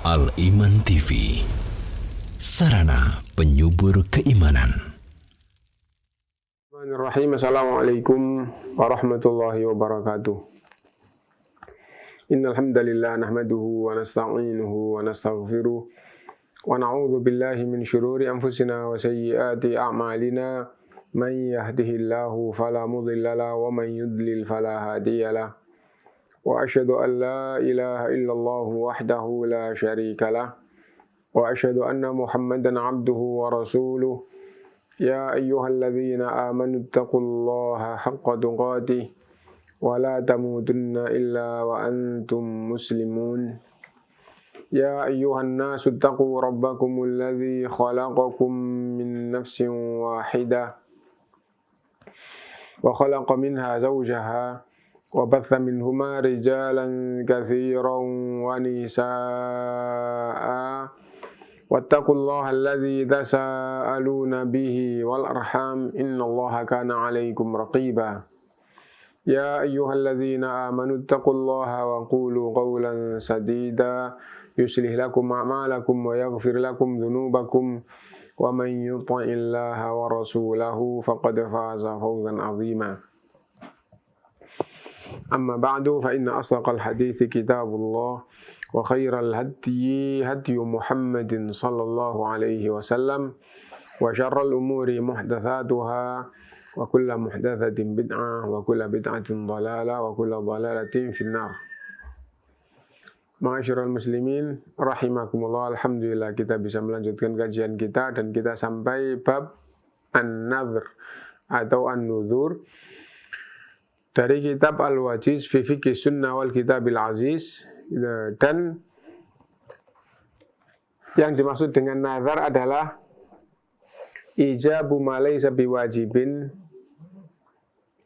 Al-Iman TV, sarana penyubur keimanan. Bismillahirrahmanirrahim. Assalamualaikum warahmatullahi wabarakatuh. Innal hamdalillah nahmaduhu wa nasta'inuhu wa nastaghfiruh wa na'udzu billahi min syururi anfusina wa sayyiati a'malina. Man yahdihillahu fala mudilla lahu wa man yudlil fala hadiyalah. Wa asyhadu an la ilaha illallah wahdahu la syarika lah. Wa asyhadu anna Muhammadan abduhu wa rasuluh. Ya ayyuhalladzina amanu taqullaha haqqa tuqatih wa la tamutunna illa wa antum muslimun. Ya ayyuhan nasu taqu rabbakumul ladzi khalaqakum min nafsin wahidah wa khalaqa minha zawjaha wa batha minhuma rijalan katsiran wa nisaa'a wattaqullaha alladzi tasaaluna bihi wal arham innallaha kana 'alaikum raqiba. Ya ayyuhalladzina amanu taqullaha wa qulu qawlan sadida yuslih lakum a'malakum wa yaghfir lakum dhunubakum wa man yuti'illaha wa rasulahu faqad faza fawzan 'azima. Amma ba'du fa inna asdaqal hadithi kitabullah wa khairal hadyi hadyu Muhammadin sallallahu alaihi wasallam wa syarral umuri muhdatsatuha wa kullu muhdatsatin bid'ah wa kullu bid'atin dhalalah wa kullu dhalalatin finnar. Ma'asyiral muslimin rahimakumullah, alhamdulillah kita bisa melanjutkan kajian kita dan kita sampai bab an-nadhr atau an-nuzur dari kitab Al-Wajiz fi Fiqh Sunnah wal Kitabil Aziz. Dan yang dimaksud dengan nazar adalah ijabu ma laysa biwajibin,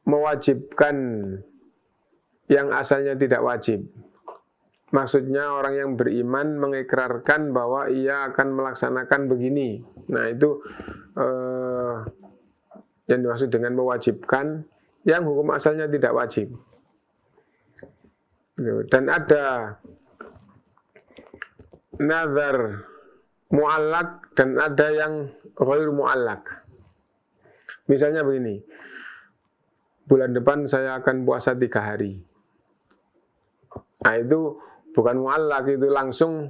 mewajibkan yang asalnya tidak wajib. Maksudnya orang yang beriman mengikrarkan bahwa ia akan melaksanakan begini. Nah itu yang dimaksud dengan mewajibkan yang hukum asalnya tidak wajib. Dan ada nazar mu'allak dan ada yang ghair mu'allak. Misalnya begini, bulan depan saya akan puasa 3 hari. Nah itu bukan mu'allak, itu langsung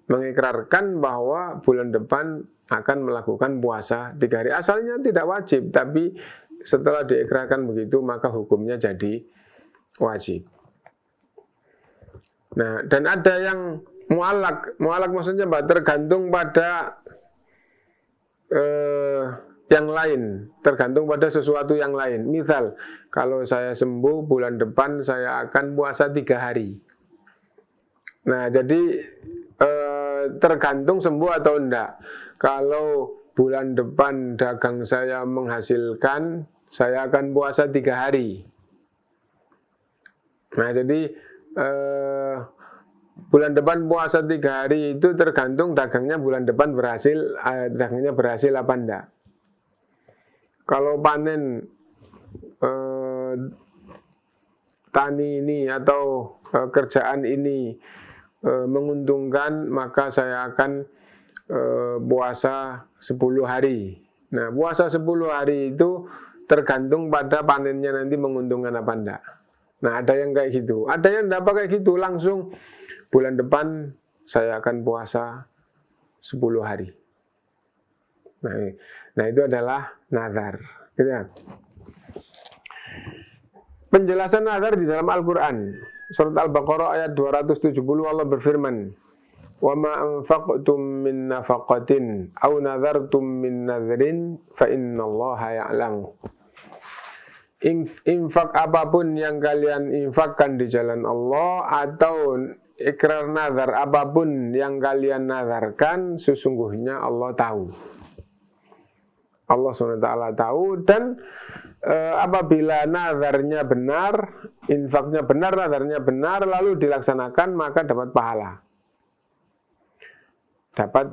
mengikrarkan bahwa bulan depan akan melakukan puasa 3 hari. Asalnya tidak wajib, tapi setelah diikrarkan begitu maka hukumnya jadi wajib. Nah, dan ada yang mu'allak. Mu'allak maksudnya tergantung pada yang lain, tergantung pada sesuatu yang lain. Misal, kalau saya sembuh bulan depan saya akan puasa 3 hari. Nah, jadi tergantung sembuh atau enggak. Kalau bulan depan dagang saya menghasilkan, saya akan puasa 3 hari. Nah, jadi bulan depan puasa 3 hari itu tergantung dagangnya bulan depan dagangnya berhasil apa enggak. Kalau panen tani ini atau kerjaan ini menguntungkan, maka saya akan puasa 10 hari. Nah, puasa 10 hari itu tergantung pada panennya nanti menguntungkan apa enggak. Nah, ada yang kayak gitu. Ada yang enggak pakai gitu, langsung bulan depan saya akan puasa 10 hari. Nah itu adalah nazar. Gitu ya. Penjelasan nazar di dalam Al-Quran. Surat Al-Baqarah ayat 270 Allah berfirman, wa ma anfaqtum min nafaqatin aw nadhartum min nadhrin fa innallaha ya'lamu. Infak apapun yang kalian infakkan di jalan Allah atau ikrar nazar apapun yang kalian nazarkan, sesungguhnya Allah tahu. Allah SWT tahu. Dan apabila nazarnya benar, infaknya benar, nazarnya benar, lalu dilaksanakan, maka dapat pahala. Dapat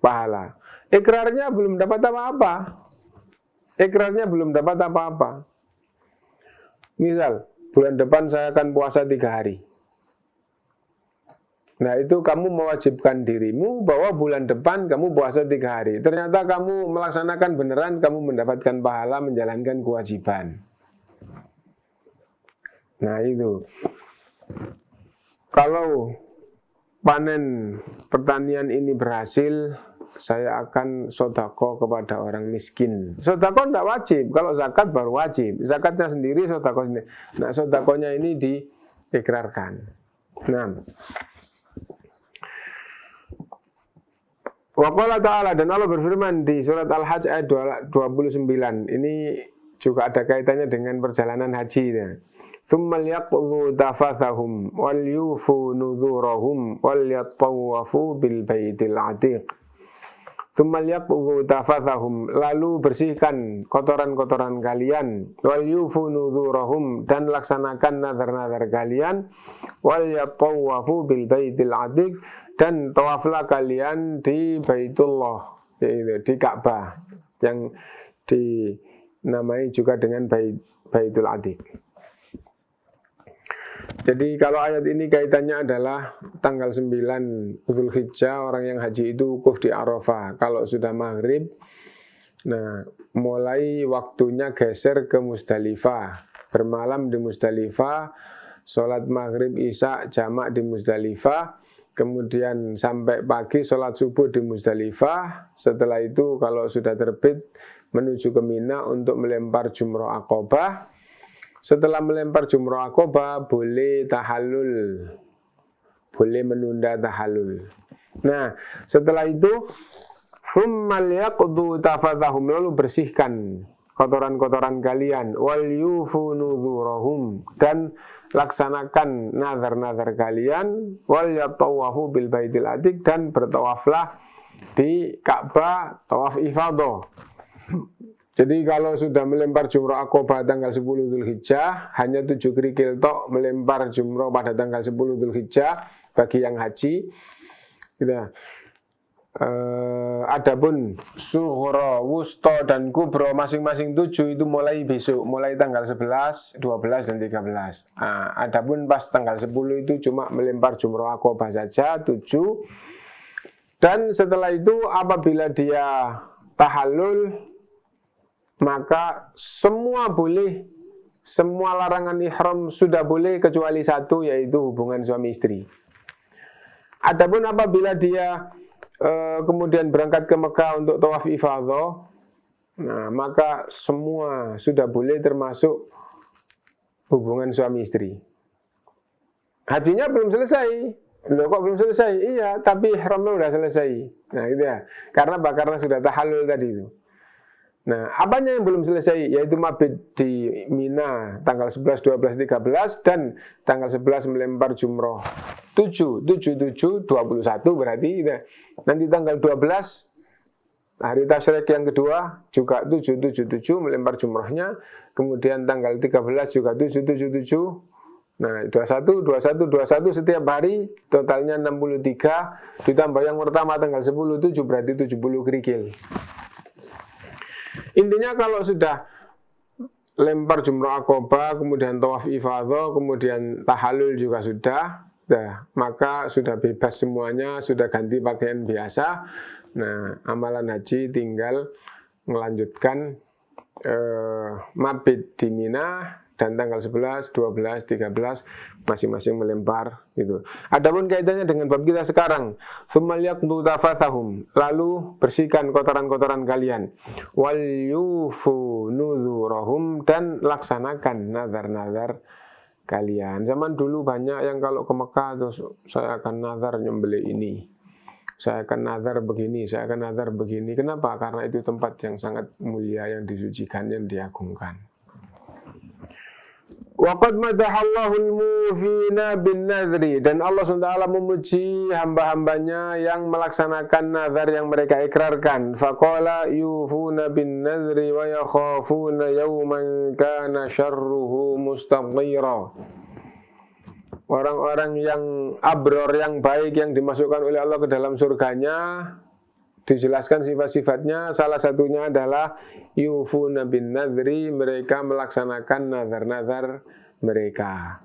pahala. Ikrarnya belum dapat apa-apa. Ikrarnya belum dapat apa-apa. Misal, bulan depan saya akan puasa 3 hari. Nah itu kamu mewajibkan dirimu bahwa bulan depan kamu puasa 3 hari. Ternyata kamu melaksanakan beneran, kamu mendapatkan pahala menjalankan kewajiban. Nah itu. Kalau panen pertanian ini berhasil, saya akan sodako kepada orang miskin. Sodako tidak wajib, kalau zakat baru wajib. Zakatnya sendiri, sodako sendiri. Nah sodakonya ini diikrarkan. Nah, wa qala ta'ala, dan Allah berfirman di surat Al-Hajj ayat 29. Ini juga ada kaitannya dengan perjalanan haji ya. Tsumma liyaqdu tafathahum wal yufu nuzurahum wal yattawafu bil baitil atiq. Tsumma liyaqdu tafathahum, lalu bersihkan kotoran-kotoran kalian, wal yufu nuzurahum, dan laksanakan nazar-nazar kalian, wal yattawafu bil baitil atiq, dan tawaflah kalian di Baitullah, yaitu di Ka'bah, yang dinamai juga dengan Baitul Atiq. Jadi kalau ayat ini kaitannya adalah tanggal 9 Dzulhijjah, orang yang haji itu wukuf di Arafah. Kalau sudah maghrib, nah mulai waktunya geser ke Musdalifah, bermalam di Musdalifah, sholat maghrib isya jamak di Musdalifah, kemudian sampai pagi sholat subuh di Musdalifah. Setelah itu kalau sudah terbit menuju ke Mina untuk melempar jumroh Aqobah. Setelah melempar jumroh Aqobah boleh tahallul, boleh menunda tahallul. Nah setelah itu tsumma liyaqdu tafathahum, lalu bersihkan kotoran-kotoran kalian, wal yufu nuzurahum, dan laksanakan nazar-nazar kalian, wal yatawafu bil baitil atiq, dan bertawaflah di Ka'bah tawaf ifadah. Jadi kalau sudah melempar jumroh Aqobah tanggal 10 Dzulhijjah, hanya 7 kerikil tok melempar jumroh pada tanggal 10 Dzulhijjah bagi yang haji. Gitu. Adapun sughra, wusta, dan kubro masing-masing 7 itu mulai besok, mulai tanggal 11, 12, dan 13. Adapun pas tanggal 10 itu cuma melempar jumroh Aqobah saja 7. Dan setelah itu apabila dia tahallul, maka semua boleh, semua larangan ihram sudah boleh kecuali satu, yaitu hubungan suami istri. Adapun apabila dia kemudian berangkat ke Mekah untuk tawaf ifadah, nah maka semua sudah boleh termasuk hubungan suami istri. Hajinya belum selesai. Loh kok belum selesai? Iya, tapi ihramnya sudah selesai. Nah itu ya, karena sudah tahallul tadi itu. Nah, apanya yang belum selesai? Yaitu mabit di Mina tanggal 11, 12, 13, dan tanggal 11 melempar jumroh 7, 7, 7, 21 berarti ya. Nanti tanggal 12 hari tasyrik yang kedua juga 7, 7, 7 melempar jumrohnya. Kemudian tanggal 13 juga 7, 7, 7. Nah, 21, 21, 21 setiap hari, totalnya 63, ditambah yang pertama tanggal 10, 7 berarti 70 kerikil. Intinya kalau sudah lempar jumroh Aqobah, kemudian tawaf ifadah, kemudian tahallul juga sudah, maka sudah bebas semuanya, sudah ganti pakaian biasa. Nah, amalan haji tinggal melanjutkan mabit di Mina, dan tanggal 11, 12, 13 masing-masing melempar gitu. Adapun kaitannya dengan bab kita sekarang, tsumma liyaqdu tafathahum, lalu bersihkan kotoran-kotoran kalian, wal yufu nuzurahum, dan laksanakan nazar-nazar kalian. Zaman dulu banyak yang kalau ke Mekah terus saya akan nazar nyembelih ini, saya akan nazar begini, saya akan nazar begini. Kenapa? Karena itu tempat yang sangat mulia, yang disucikan, yang diagungkan. Waqad madahallahul mufina bin nadri, dan Allah SWT memuji hamba-hambanya yang melaksanakan nazar yang mereka ikrarkan. Faqala yufuna bin nadri wa yakhafuna yawman kana syarruhu mustaqira. Orang-orang yang abror, yang baik, yang dimasukkan oleh Allah ke dalam surganya, dijelaskan sifat-sifatnya. Salah satunya adalah yufuna bin nadri, mereka melaksanakan nazar-nazar mereka.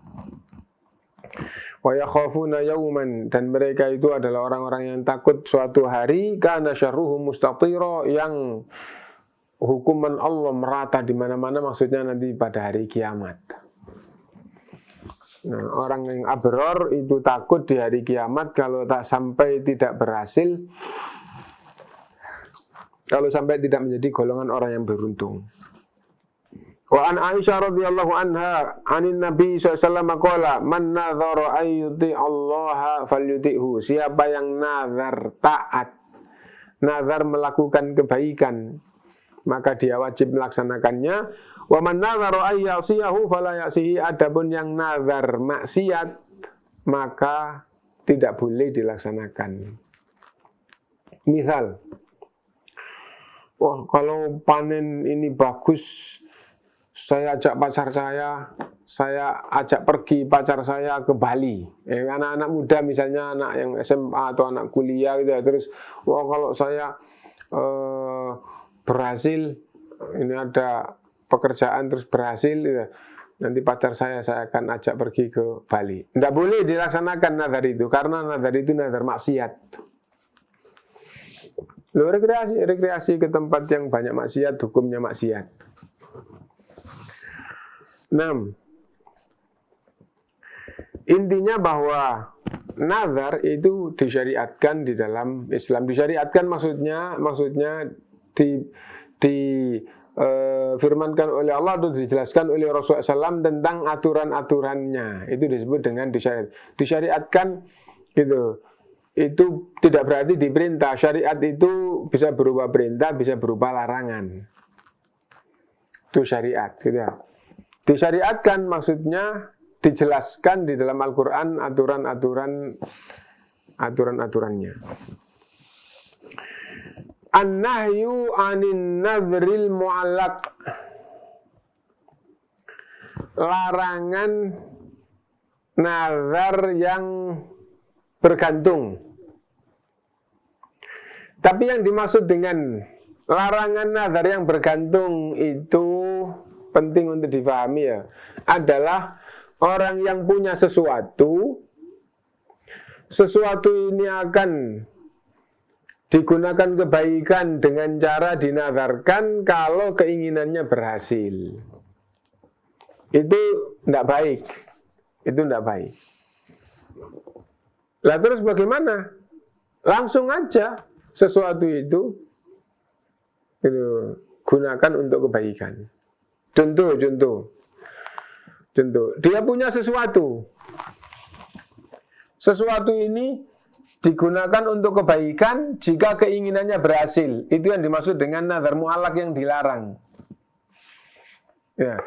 Wa yakhafuna yauman, dan mereka itu adalah orang-orang yang takut suatu hari kana syarruhu mustatira, yang hukuman Allah merata di mana-mana, maksudnya nanti pada hari kiamat. Nah, orang yang abror itu takut di hari kiamat kalau tak sampai tidak berhasil, kalau sampai tidak menjadi golongan orang yang beruntung. Wa an Aisyah radhiyallahu anha anin Nabi sallallahu alaihi wasallam, man nadhara ayyuti Allah falyuti'hu, siapa yang nazar taat, nazar melakukan kebaikan, maka dia wajib melaksanakannya. Wa man nadhara ayyasiyahu fala yasihi, adapun yang nazar maksiat maka tidak boleh dilaksanakan. Misal, wah kalau panen ini bagus, saya ajak pacar saya ajak pergi pacar saya ke Bali. Anak-anak muda misalnya, anak yang SMA atau anak kuliah gitu ya. Terus, wah kalau saya berhasil, ini ada pekerjaan terus berhasil gitu ya, nanti pacar saya akan ajak pergi ke Bali. Tidak boleh dilaksanakan nazar itu, karena nazar itu nazar maksiat. Loh, rekreasi ke tempat yang banyak maksiat, hukumnya maksiat. 6. Intinya bahwa nazar itu disyariatkan di dalam Islam. Disyariatkan maksudnya firmankan oleh Allah, atau dijelaskan oleh Rasulullah SAW tentang aturan-aturannya. Itu disebut dengan disyariatkan gitu. Itu tidak berarti diperintah. Syariat itu bisa berupa perintah, bisa berupa larangan. Itu syariat gitu ya. Disyariatkan maksudnya dijelaskan di dalam Al-Quran aturan-aturannya. An-nahyu anin nadhril mu'allaq, larangan nazar yang bergantung. Tapi yang dimaksud dengan larangan nazar yang bergantung itu penting untuk difahami ya, adalah orang yang punya sesuatu ini akan digunakan kebaikan dengan cara dinazarkan kalau keinginannya berhasil. Itu tidak baik. Itu tidak baik. Lah terus bagaimana? Langsung aja sesuatu itu gunakan untuk kebaikan. Contoh. Dia punya sesuatu. Sesuatu ini digunakan untuk kebaikan jika keinginannya berhasil. Itu yang dimaksud dengan nazar mu'allaq yang dilarang. Ya.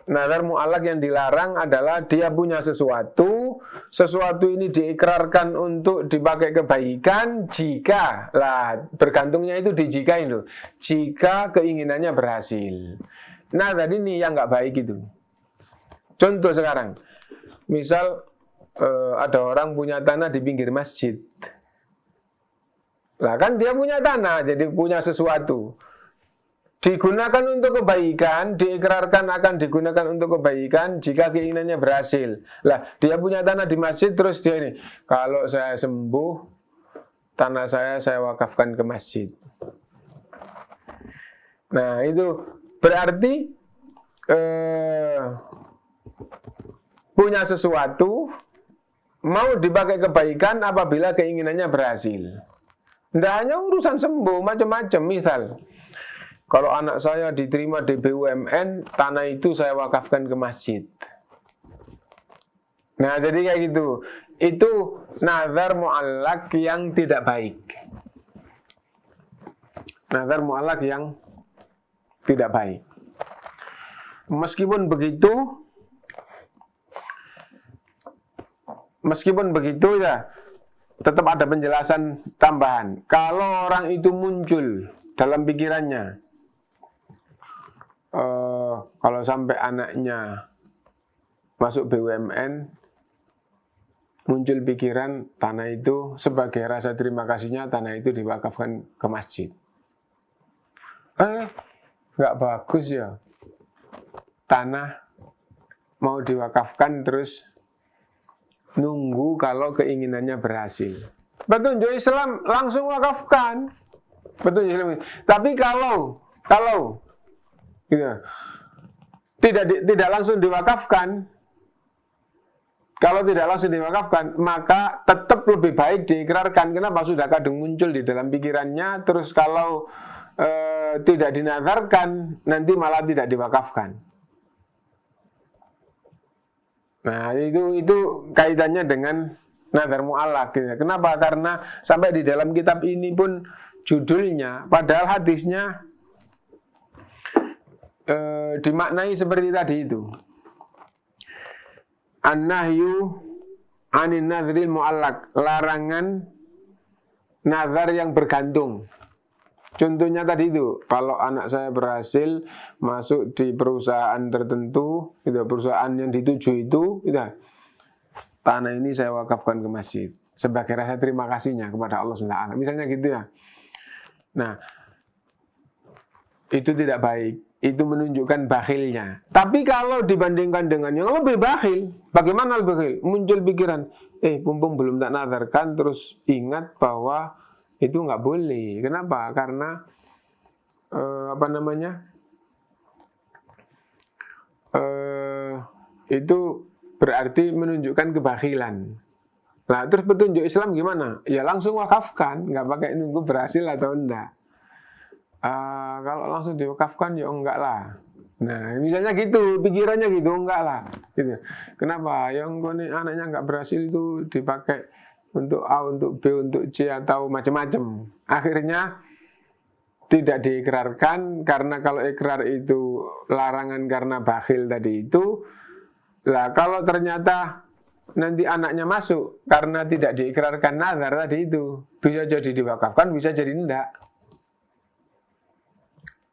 Nazar mu'allaq yang dilarang adalah dia punya sesuatu ini diikrarkan untuk dipakai kebaikan jika, bergantungnya itu di jika itu, jika keinginannya berhasil. Nah, tadi ini yang nggak baik itu. Contoh sekarang, misal ada orang punya tanah di pinggir masjid. Lah kan dia punya tanah, jadi punya sesuatu. Digunakan untuk kebaikan, diikrarkan akan digunakan untuk kebaikan jika keinginannya berhasil. Lah, dia punya tanah di masjid, terus dia ini, kalau saya sembuh, tanah saya wakafkan ke masjid. Nah, itu berarti punya sesuatu mau dipakai kebaikan apabila keinginannya berhasil. Tidak hanya urusan sembuh, macam-macam. Misal, kalau anak saya diterima di BUMN, tanah itu saya wakafkan ke masjid. Nah, jadi kayak gitu. Itu nazar mu'allaq yang tidak baik. Nazar mu'allaq yang tidak baik. Meskipun begitu ya, tetap ada penjelasan tambahan. Kalau orang itu muncul dalam pikirannya, kalau sampai anaknya masuk BUMN, muncul pikiran tanah itu sebagai rasa terima kasihnya, tanah itu diwakafkan ke masjid. Nggak bagus ya. Tanah mau diwakafkan terus nunggu kalau keinginannya berhasil. Petunjuk Islam langsung wakafkan. Petunjuk Islam. Tapi kalau gitu, tidak langsung diwakafkan, kalau tidak langsung diwakafkan, maka tetap lebih baik diikrarkan. Kenapa? Sudah kadung muncul di dalam pikirannya. Terus kalau tidak dinazarkan, nanti malah tidak diwakafkan. Nah, itu kaitannya dengan nazar mu'allaq. Kenapa? Karena sampai di dalam kitab ini pun judulnya, padahal hadisnya dimaknai seperti tadi itu. An-nahyu anin nazril mu'allaq, larangan nazar yang bergantung. Contohnya tadi itu, kalau anak saya berhasil masuk di perusahaan tertentu, gitu, perusahaan yang dituju itu, gitu, tanah ini saya wakafkan ke masjid sebagai rasa terima kasihnya kepada Allah SWT. Misalnya gitu ya. Nah, itu tidak baik. Itu menunjukkan bakhilnya. Tapi kalau dibandingkan dengan yang lebih bakhil, bagaimana lebih bakhil? Muncul pikiran, mumpung belum tak nazarkan, terus ingat bahwa itu nggak boleh. Kenapa? Karena itu berarti menunjukkan kebakhilan. Nah, terus petunjuk Islam gimana? Ya langsung wakafkan, nggak pakai nunggu berhasil atau enggak. Kalau langsung diwakafkan ya enggak lah. Nah, misalnya gitu, pikirannya gitu, enggak lah. Gitu. Kenapa? Yang anaknya enggak berhasil itu dipakai untuk A, untuk B, untuk C atau macam-macam. Akhirnya tidak diikrarkan karena kalau ikrar itu larangan karena bakhil tadi itu. Lah kalau ternyata nanti anaknya masuk karena tidak diikrarkan nazar tadi itu, bisa jadi diwakafkan, bisa jadi enggak.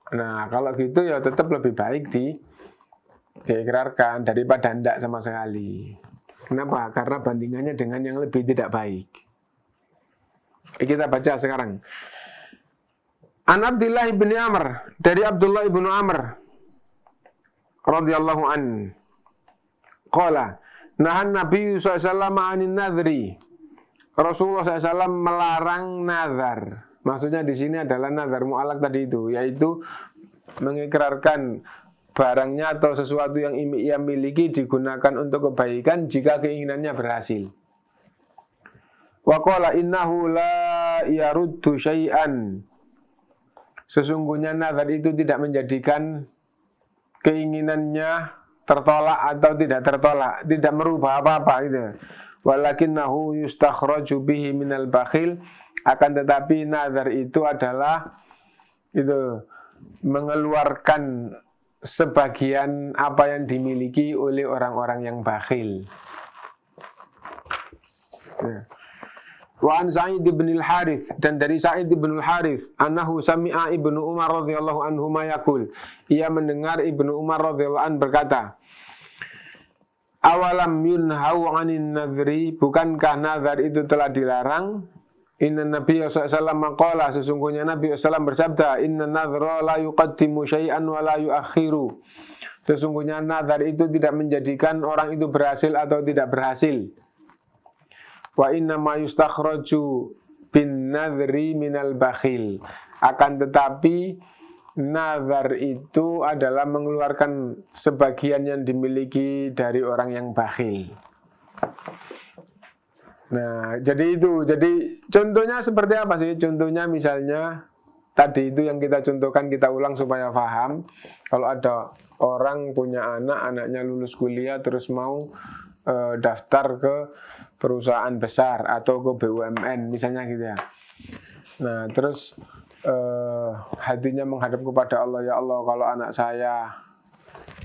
Nah, kalau gitu ya tetap lebih baik diikrarkan daripada enggak sama sekali. Kenapa? Karena bandingannya dengan yang lebih tidak baik. Kita baca sekarang. An Abdullah bin Amr, dari Abdullah bin Amr radhiyallahu an. Qala, nahan Nabi SAW anin nadri. Rasulullah SAW melarang nazar. Maksudnya di sini adalah nazar mu'allaq tadi itu, yaitu mengikrarkan barangnya atau sesuatu yang ia miliki digunakan untuk kebaikan jika keinginannya berhasil. Wa qala innahu la yaruddu syai'an. Sesungguhnya nazar itu tidak menjadikan keinginannya tertolak atau tidak tertolak, tidak merubah apa-apa gitu. Walakinnahu yustakhraju bihi minal bakhil, akan tetapi nazar itu adalah itu mengeluarkan sebagian apa yang dimiliki oleh orang-orang yang bakhil. Wa an Sa'id bin al-Harits, dan dari Sa'id bin al-Harits, annahu sami'a Ibnu Umar radhiyallahu anhu ma yaqul, ia mendengar Ibnu Umar radhiyallahu anhu berkata, awalam yunhau 'anin nadri, bukankah nazar itu telah dilarang? Inna Nabi SAW qala, sesungguhnya Nabi SAW bersabda, inna nadhra la yuqaddimu syai'an wa la yuakhiru. Sesungguhnya nazar itu tidak menjadikan orang itu berhasil atau tidak berhasil. Wa inna ma yustakhraju bin nadhri minal bakhil. Akan tetapi nazar itu adalah mengeluarkan sebagian yang dimiliki dari orang yang bakhil. Nah, jadi contohnya seperti apa sih? Contohnya misalnya tadi itu yang kita contohkan, kita ulang supaya paham. Kalau ada orang punya anaknya lulus kuliah terus mau daftar ke perusahaan besar atau ke BUMN misalnya gitu ya. Nah, terus hatinya menghadap kepada Allah, ya Allah, kalau anak saya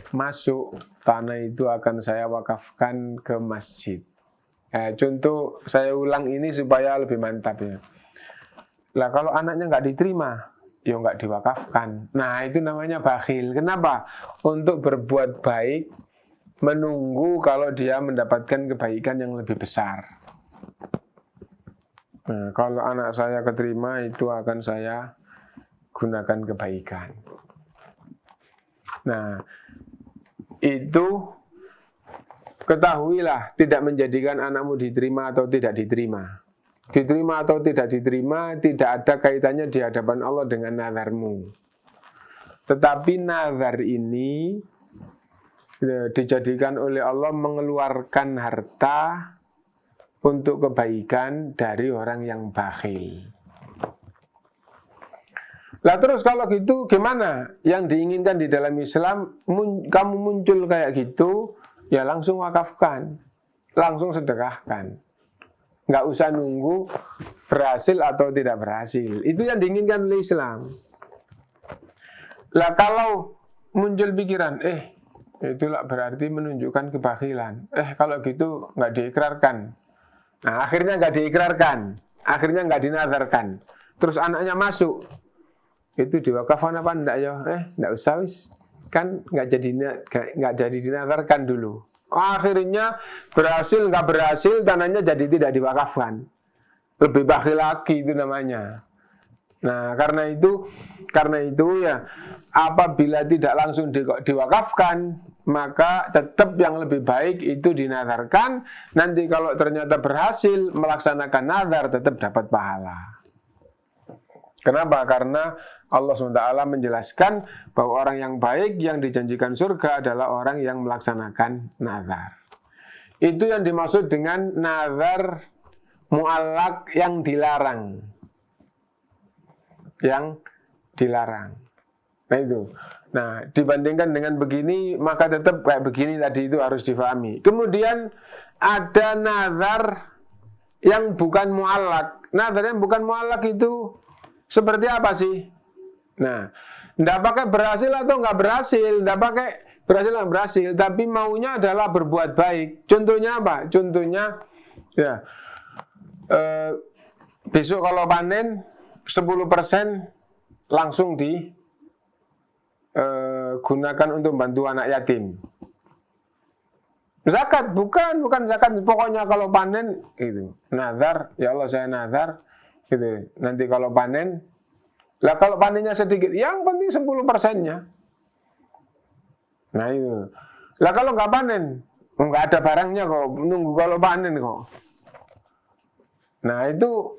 masuk, tanah itu akan saya wakafkan ke masjid. Contoh saya ulang ini supaya lebih mantap ya. Lah kalau anaknya nggak diterima, ya nggak diwakafkan. Nah, itu namanya bakhil. Kenapa? Untuk berbuat baik, menunggu kalau dia mendapatkan kebaikan yang lebih besar. Nah, kalau anak saya keterima, itu akan saya gunakan kebaikan. Nah, itu ketahuilah tidak menjadikan anakmu diterima atau tidak diterima. Diterima atau tidak diterima tidak ada kaitannya di hadapan Allah dengan nazarmu. Tetapi nazar ini dijadikan oleh Allah mengeluarkan harta untuk kebaikan dari orang yang bakhil. Lah terus kalau gitu gimana? Yang diinginkan di dalam Islam, kamu muncul kayak gitu, ya langsung wakafkan, langsung sedekahkan. Nggak usah nunggu berhasil atau tidak berhasil. Itu yang diinginkan oleh Islam. Lah kalau muncul pikiran, itulah berarti menunjukkan kebakhilan. Kalau gitu nggak diikrarkan. Nah akhirnya nggak diikrarkan, akhirnya nggak dinazarkan. Terus anaknya masuk. Itu diwakafkan apa enggak ya? Enggak usah wis. Kan enggak jadi dinazarkan dulu. Akhirnya berhasil enggak berhasil tanahnya jadi tidak diwakafkan. Lebih bakhil lagi itu namanya. Nah, karena itu ya apabila tidak langsung diwakafkan, maka tetap yang lebih baik itu dinazarkan. Nanti kalau ternyata berhasil melaksanakan nazar tetap dapat pahala. Kenapa? Karena Allah SWT menjelaskan bahwa orang yang baik yang dijanjikan surga adalah orang yang melaksanakan nazar. Itu yang dimaksud dengan nazar mu'allaq yang dilarang. Yang dilarang. Nah itu. Nah dibandingkan dengan begini, maka tetap kayak begini tadi itu harus difahami. Kemudian ada nazar yang bukan mu'allaq. Nazar yang bukan mu'allaq itu seperti apa sih? Nah, tidak pakai berhasil atau nggak berhasil, tidak pakai berhasil atau berhasil, tapi maunya adalah berbuat baik. Contohnya apa? Contohnya, ya, besok kalau panen 10% langsung digunakan untuk bantu anak yatim. Zakat bukan zakat. Pokoknya kalau panen itu nazar, ya Allah saya nazar. Gitu. Nanti kalau panen, lah kalau panennya sedikit, yang penting 10%-nya. Nah itu. Lah kalau nggak panen, nggak ada barangnya kok, nunggu kalau panen kok. Nah itu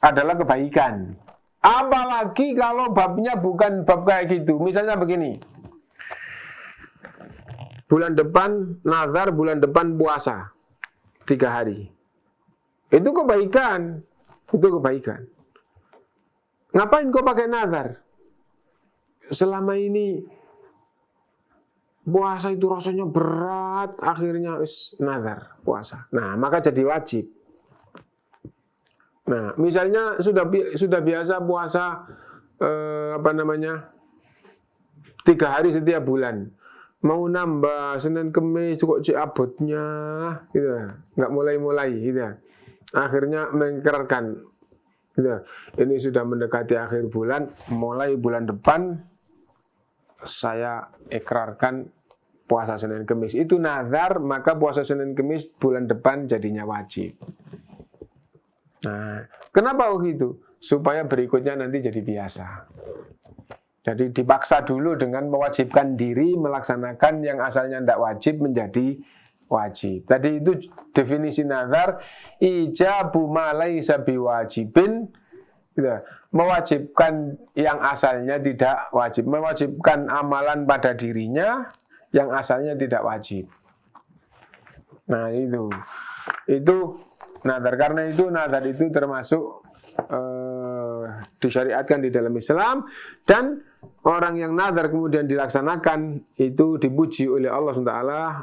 adalah kebaikan. Apalagi kalau babnya bukan bab kayak gitu. Misalnya begini. Bulan depan nazar, bulan depan puasa 3 hari. Itu kebaikan. Itu kebaikan. Ngapain kau pakai nazar? Selama ini puasa itu rasanya berat, akhirnya nazar puasa. Nah, maka jadi wajib. Nah, misalnya sudah biasa puasa 3 hari setiap bulan. Mau nambah Senin Kemis kok abotnya gitu. Enggak mulai-mulai gitu. Akhirnya mengikrarkan gitu. Ini sudah mendekati akhir bulan, mulai bulan depan saya ikrarkan puasa Senin Kemis. Itu nazar, maka puasa Senin Kemis bulan depan jadinya wajib. Nah, kenapa begitu? Supaya berikutnya nanti jadi biasa. Jadi dipaksa dulu dengan mewajibkan diri melaksanakan yang asalnya tidak wajib menjadi wajib. Tadi itu definisi nazar, ijabu ma laisa biwajibin, gitu. Mewajibkan yang asalnya tidak wajib, mewajibkan amalan pada dirinya yang asalnya tidak wajib. Nah itu nazar. Karena itu nazar itu termasuk disyariatkan di dalam Islam, dan orang yang nazar kemudian dilaksanakan itu dipuji oleh Allah SWT,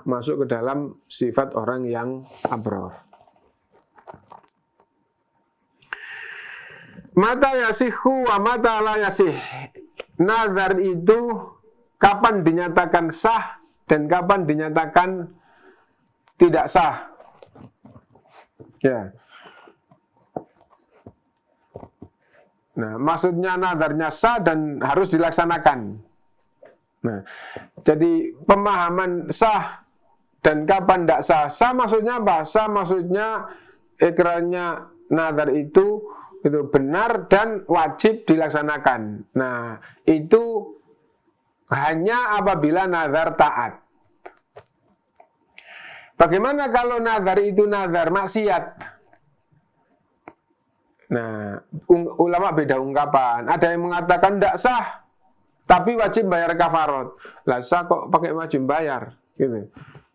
masuk ke dalam sifat orang yang abror. Mata yasihu wa mata la yasih. Nazar itu kapan dinyatakan sah dan kapan dinyatakan tidak sah. Ya. Nah, maksudnya nazarnya sah dan harus dilaksanakan. Nah, jadi pemahaman sah dan kapan tidak sah. Sah maksudnya apa? Sah maksudnya ikrarnya nazar itu benar dan wajib dilaksanakan. Nah, itu hanya apabila nazar taat. Bagaimana kalau nazar itu nazar maksiat? Nah, ulama beda ungkapan. Ada yang mengatakan tidak sah, tapi wajib bayar kafarot. Lah sah kok pakai wajib bayar? Gitu.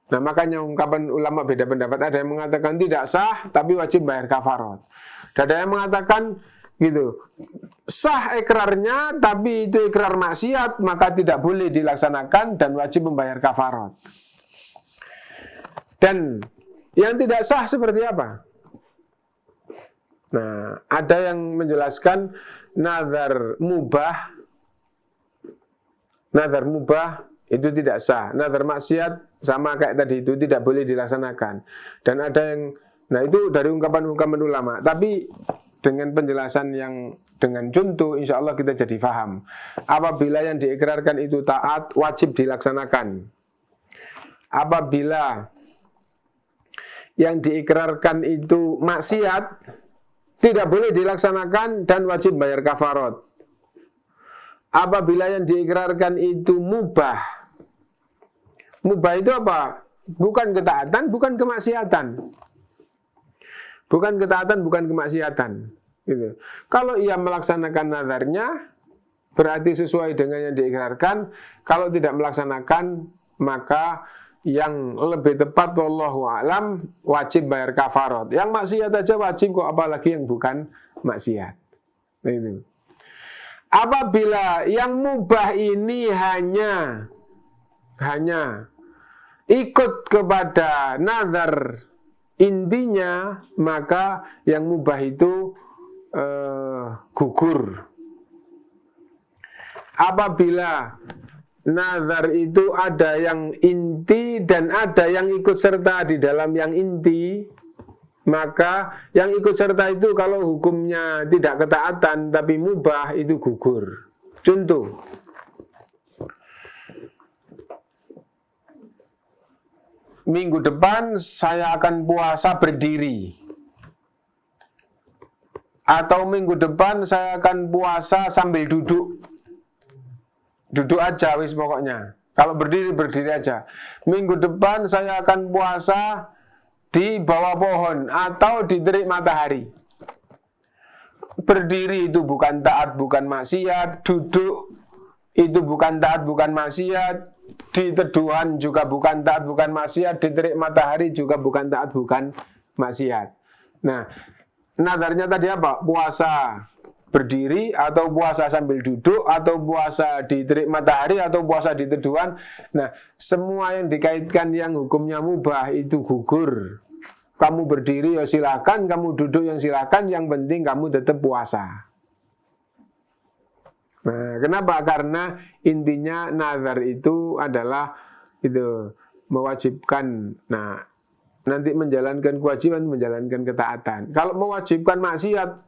Nah, makanya ungkapan ulama beda pendapat. Ada yang mengatakan tidak sah, tapi wajib bayar kafarot. Dan ada yang mengatakan gitu, sah ikrarnya, tapi itu ikrar maksiat, maka tidak boleh dilaksanakan dan wajib membayar kafarot. Dan yang tidak sah seperti apa? Nah, ada yang menjelaskan nazar mubah itu tidak sah. Nazar maksiat sama kayak tadi itu tidak boleh dilaksanakan. Dan ada yang, nah itu dari ungkapan-ungkapan ulama. Tapi dengan penjelasan yang dengan contoh, insya Allah kita jadi paham. Apabila yang diikrarkan itu taat, wajib dilaksanakan. Apabila yang diikrarkan itu maksiat, tidak boleh dilaksanakan dan wajib bayar kafarot. Apabila yang diikrarkan itu mubah. Mubah itu apa? Bukan ketaatan, bukan kemaksiatan. Bukan ketaatan, bukan kemaksiatan. Gitu. Kalau ia melaksanakan nazarnya, berarti sesuai dengan yang diikrarkan. Kalau tidak melaksanakan, maka yang lebih tepat wallahu alam wajib bayar kafarot. Yang maksiat aja wajib kok, apalagi yang bukan maksiat. Nah, itu. Apabila yang mubah ini hanya ikut kepada nazar intinya, maka yang mubah itu gugur. Apabila nazar itu ada yang inti dan ada yang ikut serta di dalam yang inti, maka yang ikut serta itu kalau hukumnya tidak ketaatan tapi mubah itu gugur. Contoh, minggu depan saya akan puasa berdiri, atau minggu depan saya akan puasa sambil duduk. Duduk aja wis pokoknya. Kalau berdiri, berdiri aja. Minggu depan saya akan puasa di bawah pohon atau di terik matahari. Berdiri itu bukan taat, bukan maksiat. Duduk itu bukan taat, bukan maksiat. Di teduhan juga bukan taat, bukan maksiat. Di terik matahari juga bukan taat, bukan maksiat. Nah, nazarnya tadi apa? Puasa berdiri, atau puasa sambil duduk, atau puasa di terik matahari, atau puasa di teduhan. Nah, semua yang dikaitkan yang hukumnya mubah itu gugur. Kamu berdiri ya silakan, kamu duduk yang silakan, yang penting kamu tetap puasa. Nah, kenapa? Karena intinya nazar itu adalah itu mewajibkan. Nah, nanti menjalankan kewajiban, menjalankan ketaatan. Kalau mewajibkan maksiat,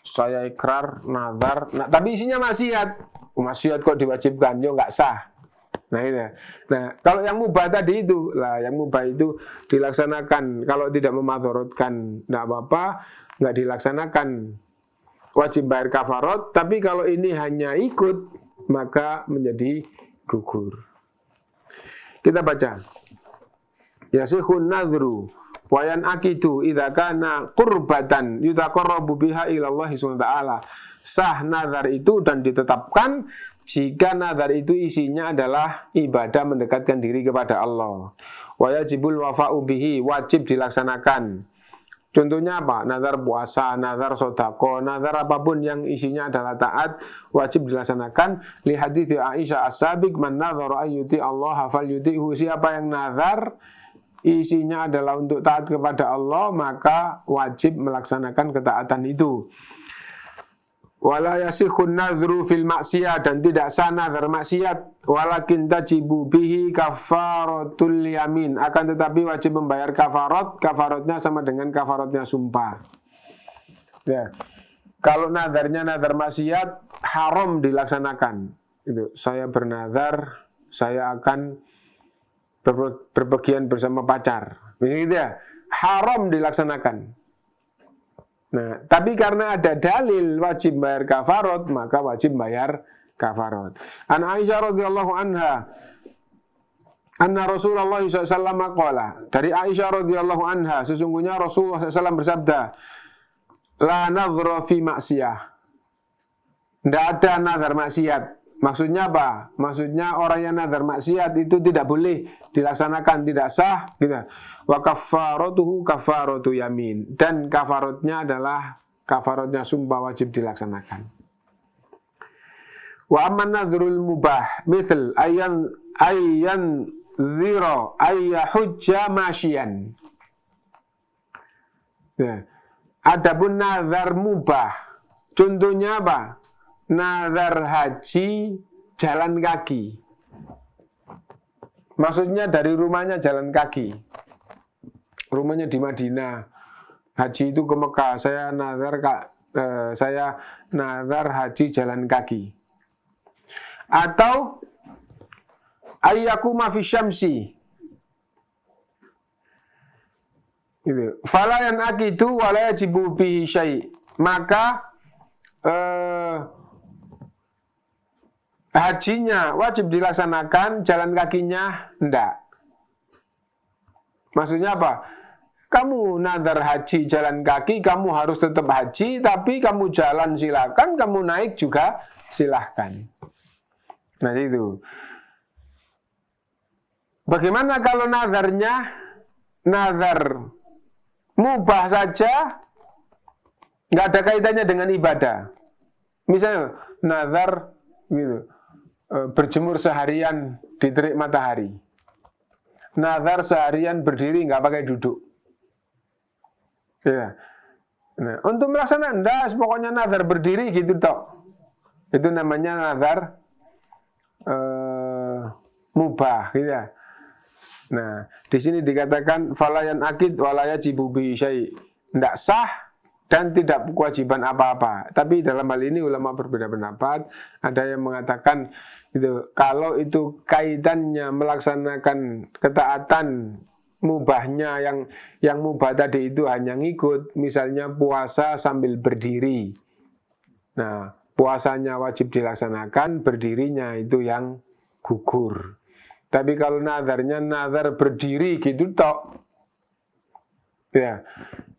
saya ikrar, nazar, nah, tapi isinya maksiat. Maksiat kok diwajibkan, yo nggak sah. Nah, itu. Nah, kalau yang mubah tadi itu, lah yang mubah itu dilaksanakan. Kalau tidak memadharotkan, nggak apa-apa, nggak dilaksanakan. Wajib bayar kafarot. Tapi kalau ini hanya ikut, maka menjadi gugur. Kita baca. Yasikhun nadhru wayan akidu idza kana qurbatan yutaqarrabu biha ila Allah subhanahu wa ta'ala. Sah nazar itu dan ditetapkan jika nazar itu isinya adalah ibadah mendekatkan diri kepada Allah. Wa yajibul wafa'u bihi, wajib dilaksanakan. Contohnya apa? Nazar puasa, nazar sedekah, nazar apapun yang isinya adalah taat, wajib dilaksanakan. Li hadits Aisyah as-sabiq, man nazara ayyuti Allah falyuti'hu. Siapa yang nazar isinya adalah untuk taat kepada Allah, maka wajib melaksanakan ketaatan itu. Wala yasikhun nadhru fil maksiyah, dan tidak sah nazar maksiat. Walakin tajibu bihi kafaratul yamin, akan tetapi wajib membayar kafarat. Kafaratnya sama dengan kafaratnya sumpah. Ya. Kalau nazarnya nazar maksiat, haram dilaksanakan. Itu, saya bernazar, saya akan berpergian bersama pacar, begitu ya, haram dilaksanakan. Nah, tapi karena ada dalil wajib bayar kafarot, maka wajib bayar kafarot. An Aisyah radhiyallahu anha Anna Rasulullah SAW qala, dari Aisyah radhiyallahu anha, sesungguhnya Rasulullah SAW bersabda, la nadhra fi maksiyah. Tidak ada nazar maksiat. Maksudnya apa? Maksudnya orang yang nazar maksiat itu tidak boleh dilaksanakan, tidak sah, gitu. Wa kaffaratuhu kaffaratu yamin. Dan kafaratnya adalah kafaratnya sumpah wajib dilaksanakan. Wa amman nadhrul mubah, misal ayyan zira ayyahujja masyian. Ya. Adapun nazar mubah, contohnya apa? Nazar haji jalan kaki. Maksudnya dari rumahnya jalan kaki. Rumahnya di Madinah. Haji itu ke Mekah. Saya nazar haji jalan kaki. Atau ayyakuma fi syamsi. Gitu. Fala yanaqidu wa la yajibu bihi syai'. Maka hajinya wajib dilaksanakan, jalan kakinya enggak. Maksudnya apa? Kamu nazar haji jalan kaki, kamu harus tetap haji, tapi kamu jalan silakan, kamu naik juga silahkan. Nah itu. Bagaimana kalau nazarnya nazar mubah saja, nggak ada kaitannya dengan ibadah. Misalnya nazar gitu, berjemur seharian di terik matahari. Nazar seharian berdiri nggak pakai duduk. Ya. Nah, untuk melaksanakan enggak, pokoknya nazar berdiri gitu tok. Itu namanya nazar mubah, gitu ya. Nah, di sini dikatakan falayan akid walaya cibubi syai, tidak sah dan tidak kewajiban apa-apa. Tapi dalam hal ini ulama berbeda pendapat. Ada yang mengatakan itu kalau itu kaitannya melaksanakan ketaatan mubahnya, yang mubah tadi itu hanya ngikut, misalnya puasa sambil berdiri. Nah, puasanya wajib dilaksanakan, berdirinya itu yang gugur. Tapi kalau nazarnya nazar berdiri gitu tok, ya,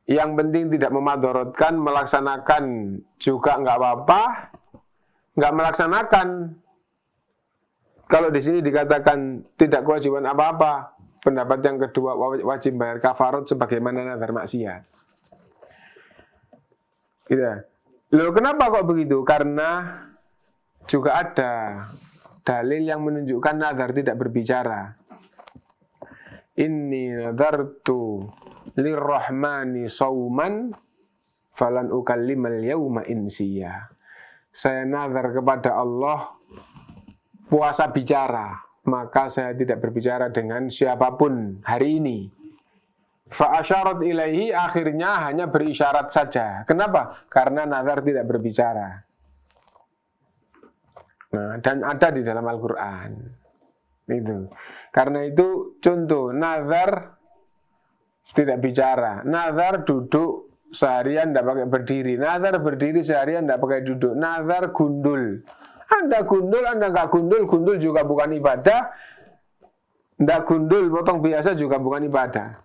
yang penting tidak memadorotkan, melaksanakan juga nggak apa-apa, nggak melaksanakan. Kalau di sini dikatakan tidak kewajiban apa-apa, pendapat yang kedua wajib bayar kafarat sebagaimana nazar maksiat. Gitu. Loh, kenapa kok begitu? Karena juga ada dalil yang menunjukkan nazar tidak berbicara. Inni nadartu lirrahmani sauman falan ukallimal yauma insiya. Saya nazar kepada Allah puasa bicara, maka saya tidak berbicara dengan siapapun hari ini. Fa asyarat ilaihi, akhirnya hanya berisyarat saja. Kenapa? Karena nazar tidak berbicara. Nah, dan ada di dalam Al-Quran. Itu. Karena itu contoh nazar tidak bicara. Nazar duduk seharian tidak pakai berdiri. Nazar berdiri seharian tidak pakai duduk. Nazar gundul. Anda gundul, Anda nggak gundul, gundul juga bukan ibadah. Tidak gundul, potong biasa juga bukan ibadah.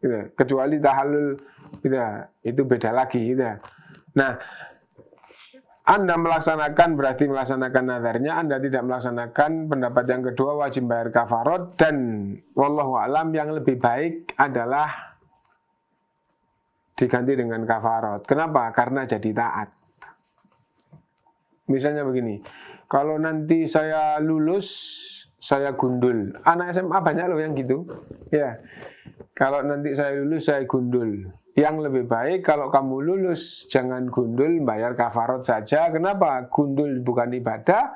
Gitu. Kecuali tahallul, gitu. Itu beda lagi. Gitu. Nah, Anda melaksanakan berarti melaksanakan nazarnya, Anda tidak melaksanakan, pendapat yang kedua wajib bayar kafarat, dan wallahu alam yang lebih baik adalah diganti dengan kafarat. Kenapa? Karena jadi taat. Misalnya begini, kalau nanti saya lulus, saya gundul. Anak SMA banyak loh yang gitu. Ya, kalau nanti saya lulus, saya gundul. Yang lebih baik kalau kamu lulus jangan gundul, bayar kafarat saja. Kenapa? Gundul bukan ibadah.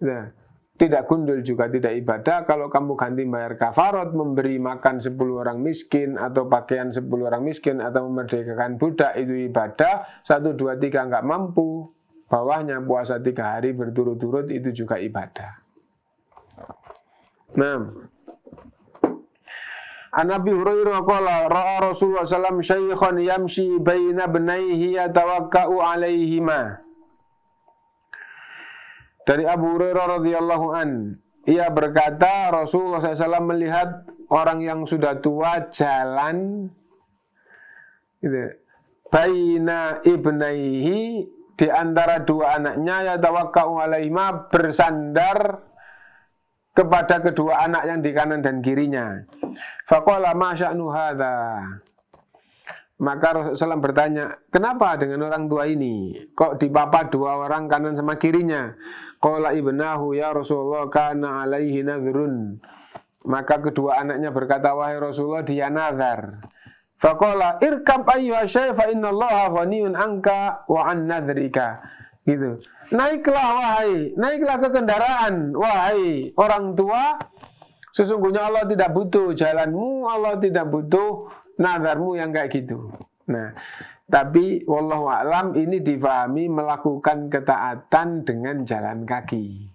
Nah, tidak gundul juga tidak ibadah. Kalau kamu ganti bayar kafarat, memberi makan 10 orang miskin, atau pakaian 10 orang miskin, atau memerdekakan budak, itu ibadah. 1, 2, 3 nggak mampu, bawahnya puasa 3 hari berturut-turut, itu juga ibadah. Nah, An Abi Hurairah qala ra'a Rasulullah sallallahu alaihi wasallam syaikhan yamshi baina ibnaihi yatawakka'u 'alaihima. Dari Abu Hurairah radhiyallahu an, ia berkata, Rasulullah SAW melihat orang yang sudah tua jalan gitu, baina ibnaihi, di antara dua anaknya, yatawakka'u alaihima, bersandar kepada kedua anak yang di kanan dan kirinya. Faqala ma sya'nu hadza. Maka Rasulullah SAW bertanya, kenapa dengan orang tua ini? Kok dipapa dua orang kanan sama kirinya? Qala ibnahu ya Rasulullah kana alaihi nadhrun. Maka kedua anaknya berkata, wahai Rasulullah, dia nazar. Faqala irkab ayyuha syai' fa innallaha ghaniyun anka wa an nadhrika. Gitu. Naiklah ke kendaraan, wahai orang tua, sesungguhnya Allah tidak butuh jalanmu, Allah tidak butuh nazarmu yang kayak gitu. Nah, tapi wallahu a'lam ini difahami melakukan ketaatan dengan jalan kaki.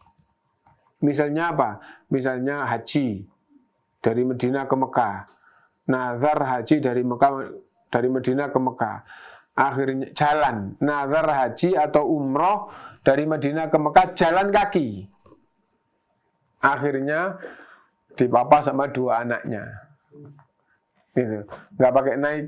Misalnya apa? Misalnya haji dari Madinah ke Mekah. Nazar haji dari Madinah ke Mekah. Akhirnya jalan, nazar haji atau umroh dari Madinah ke Mekah jalan kaki. Akhirnya dipapa sama dua anaknya. Gitu. Nggak pakai naik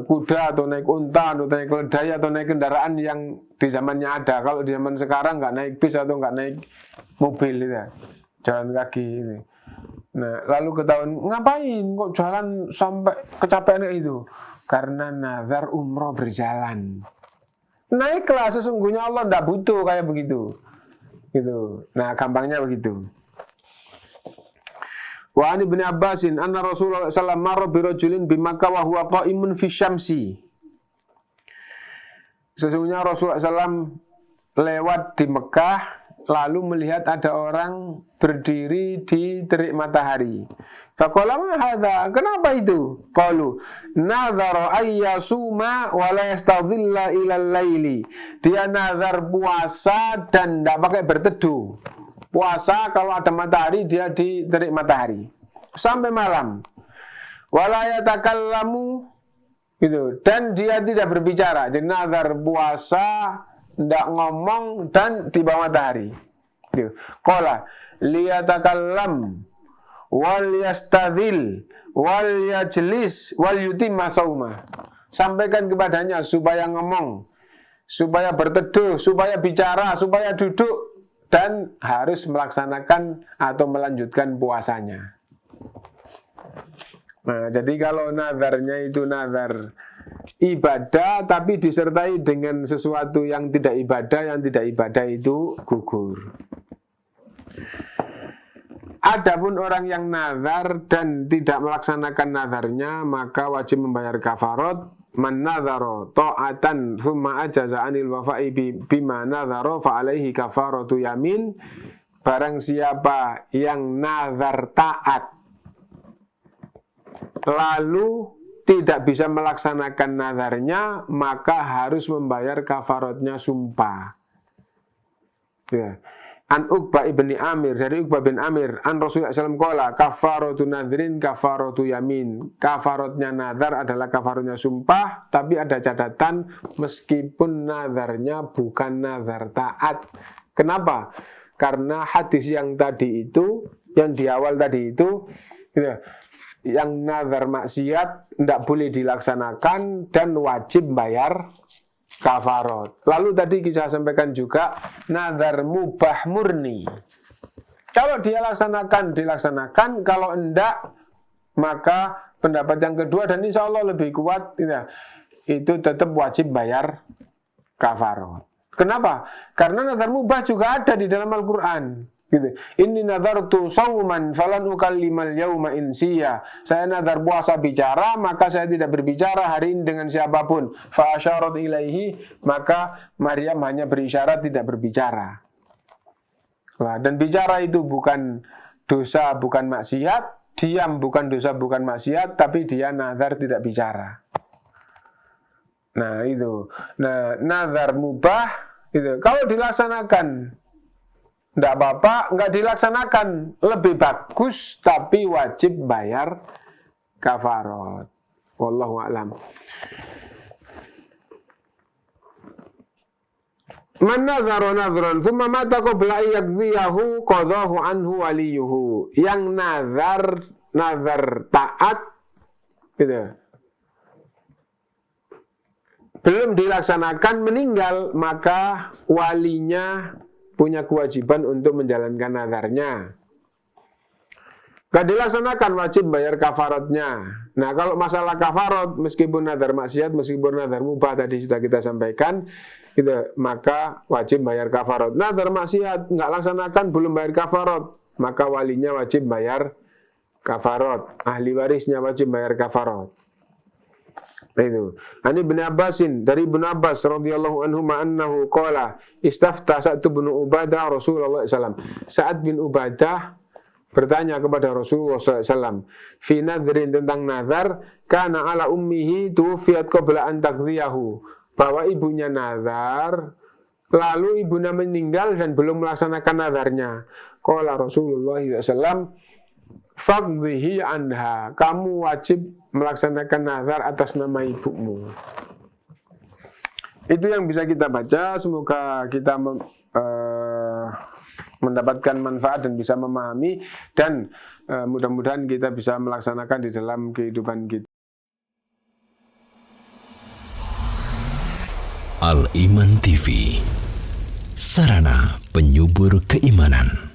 kuda atau naik unta atau naik keledai atau naik kendaraan yang di zamannya ada. Kalau di zaman sekarang nggak naik bis atau nggak naik mobil gitu. Jalan kaki gitu. Nah, lalu ketahuan, ngapain kok jalan sampai kecapean itu? Karena nazar umroh berjalan. Naiklah, sesungguhnya Allah tidak butuh kayak begitu. Gitu. Nah, gampangnya begitu. Wa an Ibnu Abbasin anna Rasulullah sallallahu alaihi wasallam marra bi rajulin bi Makkah wa huwa qa'imun fi syamsi. Sesungguhnya Rasulullah SAW lewat di Mekah, lalu melihat ada orang berdiri di terik matahari. Faqala ma hadza? Kenapa itu? Qalu nazara ayyasuma wa la yastadhilla ila al-laili. Dia nazar puasa dan tidak pakai berteduh. Puasa kalau ada matahari dia di terik matahari sampai malam. Wala yatakallamu gitu, dan dia tidak berbicara. Jadi nazar puasa, tidak ngomong dan di bawah matahari. Gitu. Qala liyatakallam wal yastadhil wal yajlis wal yutimma sauma. Sampaikan kepadanya supaya ngomong, supaya berteduh, supaya bicara, supaya duduk dan harus melaksanakan atau melanjutkan puasanya. Nah, jadi kalau nazarnya itu nazar ibadah tapi disertai dengan sesuatu yang tidak ibadah itu gugur. Adapun orang yang nazar dan tidak melaksanakan nazarnya maka wajib membayar kafarat. Man nazara ta'atan thumma ajaza 'anil wafa'i bima nazara fa alaihi kafaratu yamin. Barang siapa yang nazar taat lalu tidak bisa melaksanakan nazarnya, maka harus membayar kafaratnya sumpah. Ya. An Uqbah ibni Amir, dari Uqbah bin Amir, an Rasulullah SAW qala kafaratu nadrin kafaratu yamin. Kafaratnya nazar adalah kafaratnya sumpah, tapi ada catatan meskipun nazarnya bukan nazar taat. Kenapa? Karena hadis yang tadi itu, yang di awal tadi itu, gitu, yang nazar maksiat tidak boleh dilaksanakan dan wajib bayar kafarat. Lalu tadi kita sampaikan juga nazar mubah murni. Kalau dia dilaksanakan. Kalau enggak, maka pendapat yang kedua dan insya Allah lebih kuat, ya, itu tetap wajib bayar kafarat. Kenapa? Karena nazar mubah juga ada di dalam Al-Quran. Gitu. Inni nadartu sauman falan ukallimal yauma insiya. Saya nazar puasa bicara, maka saya tidak berbicara hari ini dengan siapapun. Fa asyarat ilaihi, maka Maryam hanya berisyarat tidak berbicara. Nah, dan bicara itu bukan dosa, bukan maksiat. Diam bukan dosa, bukan maksiat, tapi dia nazar tidak bicara. Nah, itu. Nah, nazar mubah itu kalau dilaksanakan tidak apa-apa, nggak dilaksanakan lebih bagus, tapi wajib bayar kafarat. Wallahu a'lam. Man nadhara nadhran thumma mata qabla yaqdiyahu qadahu anhu waliyuhu. Yang nazar taat gitu, belum dilaksanakan meninggal, maka walinya punya kewajiban untuk menjalankan nazarnya. Gak dilaksanakan, wajib bayar kafaratnya. Nah, kalau masalah kafarat, meskipun nazar maksiat, meskipun nazar mubah tadi sudah kita sampaikan, gitu, maka wajib bayar kafarat. Nazar maksiat nggak laksanakan, belum bayar kafarat, maka walinya wajib bayar kafarat. Ahli warisnya wajib bayar kafarat. Itu. Ani bin Abbasin, dari Ibnu Abbas radhiyallahu anhu annahu qala istafta Sa'd bin Ubadah Rasulullah SAW. Sa'd bin Ubadah bertanya kepada Rasulullah SAW fi nadrin, tentang nazar, kana ala ummihi tuwfiyat qabla an taqdiyahu, bahwa ibunya nazar lalu ibunya meninggal dan belum melaksanakan nazarnya. Qala Rasulullah SAW faqdihi anha, kamu wajib melaksanakan nazar atas nama ibumu. Itu yang bisa kita baca. Semoga kita mendapatkan manfaat dan bisa memahami, dan mudah-mudahan kita bisa melaksanakan di dalam kehidupan kita. Al Iman TV, sarana penyubur keimanan.